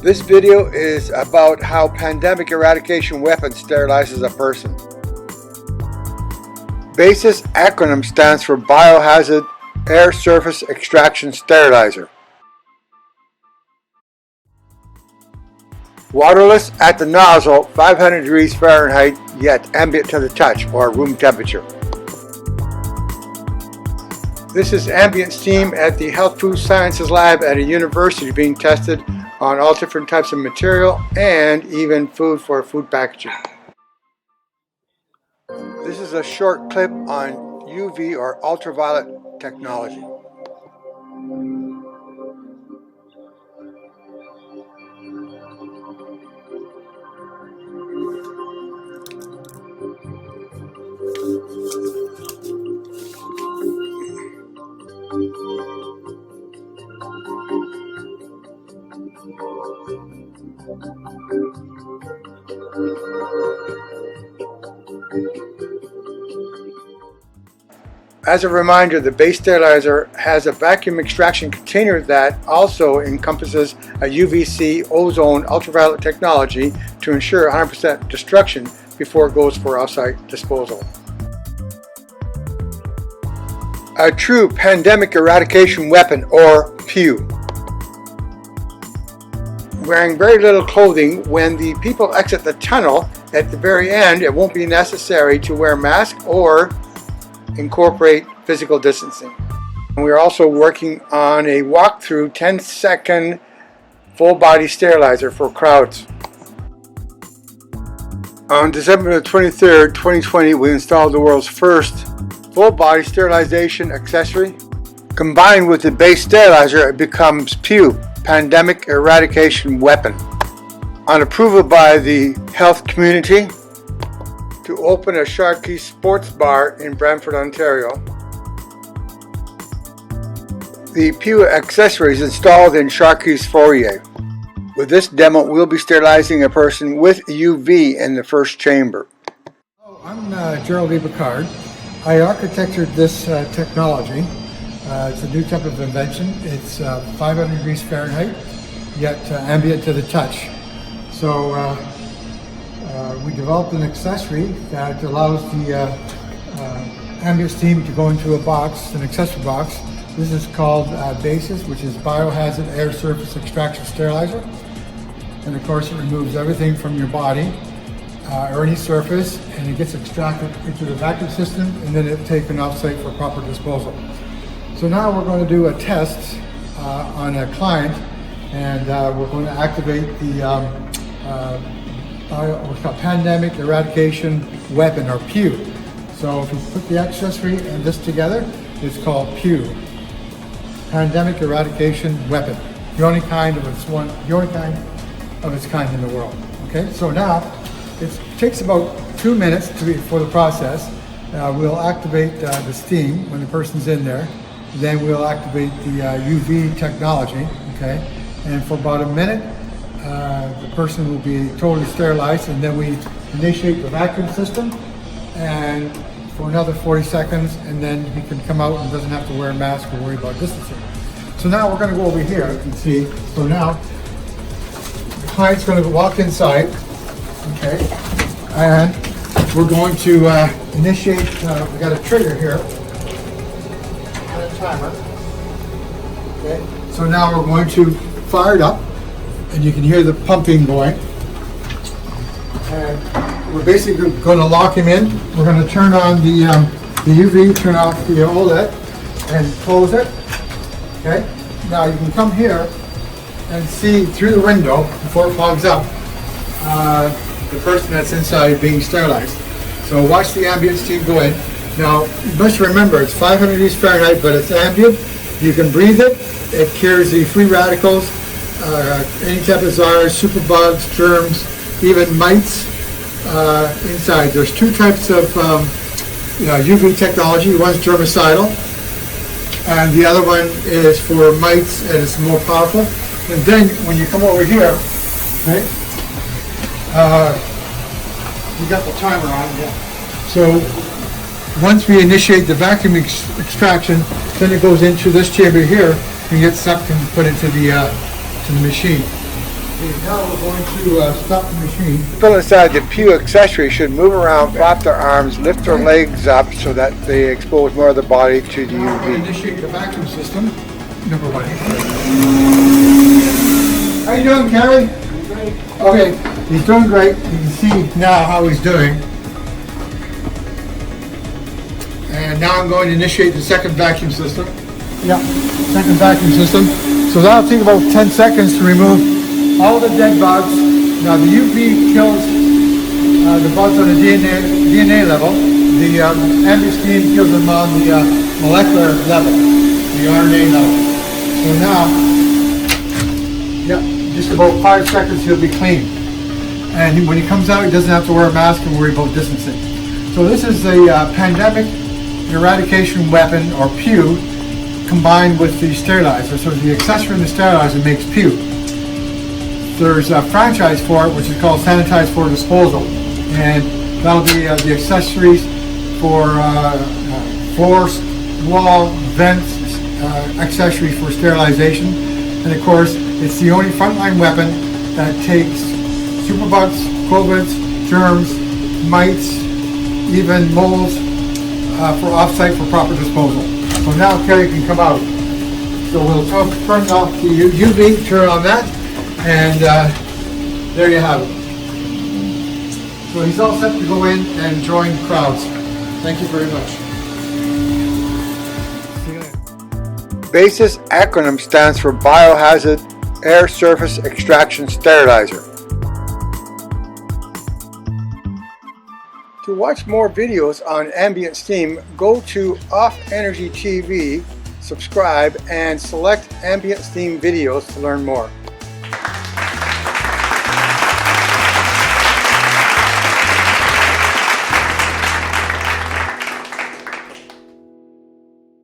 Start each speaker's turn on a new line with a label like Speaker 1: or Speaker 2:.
Speaker 1: This video is about how pandemic eradication weapon sterilizes a person. BASE acronym stands for Biohazard Air Surface Extraction Sterilizer. Waterless at the nozzle, 500 degrees Fahrenheit, yet ambient to the touch, or room temperature. This is ambient steam at the Health Food Sciences Lab at a university being tested on all different types of material and even food for food packaging. This is a short clip on UV or ultraviolet technology. As a reminder, the BASE Sterilizer has a vacuum extraction container that also encompasses a UVC ozone ultraviolet technology to ensure 100% destruction before it goes for offsite disposal. A true pandemic eradication weapon, or PEW. Wearing very little clothing, when the people exit the tunnel at the very end, it won't be necessary to wear a mask or incorporate physical distancing. And we are also working on a walkthrough 10-second full body sterilizer for crowds. On December 23rd, 2020, we installed the world's first full body sterilization accessory. Combined with the BASE Sterilizer, it becomes PEW, Pandemic Eradication Weapon. On approval by the health community to open a Sharkey sports bar in Brantford, Ontario. The PEW accessory is installed in Sharkey's foyer. With this demo, we'll be sterilizing a person with UV in the first chamber.
Speaker 2: I'm Gerald B. I architectured this technology. It's a new type of invention. It's 500 degrees Fahrenheit, yet ambient to the touch. So we developed an accessory that allows the ambient steam to go into a box, an accessory box. This is called BASE, which is Biohazard Air Surface Extraction Sterilizer. And of course it removes everything from your body or any surface, and it gets extracted into the vacuum system, and then it's taken off-site for proper disposal. So now we're going to do a test on a client, and we're going to activate the what's called Pandemic Eradication Weapon, or PEW. So if you put the accessory and this together, it's called PEW, Pandemic Eradication Weapon. The only kind of its kind in the world. Okay, so now it takes about 2 minutes for the process. We'll activate the steam when the person's in there. Then we'll activate the UV technology. Okay, and for about a minute, the person will be totally sterilized, and then we initiate the vacuum system, and for another 40 seconds, and then he can come out and doesn't have to wear a mask or worry about distancing. So now we're going to go over here and see. So now the client's going to walk inside, okay, and we're going to initiate. We got a trigger here and a timer. Okay, so now we're going to fire it up, and you can hear the pumping going. And we're basically going to lock him in. We're going to turn on the UV, turn off the OLED, and close it. Okay. Now you can come here and see through the window before it fogs up the person that's inside being sterilized. So watch the ambient steam go in. Now you must remember it's 500 degrees Fahrenheit, but it's ambient. You can breathe it. It carries the free radicals, any type of SARS, superbugs, germs, even mites inside. There's two types of UV technology. One's germicidal, and the other one is for mites, and it's more powerful. And then when you come over here, right, you got the timer on. Yeah. So once we initiate the vacuum extraction, then it goes into this chamber here and gets sucked and put into the machine. Okay, now we're going to stop the machine.
Speaker 1: People inside the PEW accessory should move around, flap their arms, lift their legs up so that they expose more of the body to the UV.
Speaker 2: Initiate the vacuum system. Number one. How you doing, Kerry? Great. Okay, he's doing great. You can see now how he's doing. And now I'm going to initiate the second vacuum system. Yeah, second vacuum system. So that'll take about 10 seconds to remove all the dead bugs. Now the UV kills the bugs on the DNA level. The Ambient Steam kills them on the molecular level, the RNA level. So now, yeah, just about 5 seconds he'll be clean. And when he comes out, he doesn't have to wear a mask and worry about distancing. So this is a pandemic eradication weapon, or PEW, combined with the sterilizer. So the accessory in the sterilizer makes PEW. There's a franchise for it, which is called Sanitize for disposal, and that'll be the accessories for floors, wall, vents, accessories for sterilization. And of course, it's the only frontline weapon that takes superbugs, COVIDs, germs, mites, even molds for offsite for proper disposal. So now Kerry can come out. So we'll turn off the UV, turn on that, and there you have it. So he's all set to go in and join crowds. Thank you very much. See you later.
Speaker 1: BASE's acronym stands for Biohazard Air Surface Extraction Sterilizer. To watch more videos on Ambient Steam, go to Off Energy TV, subscribe, and select Ambient Steam videos to learn more.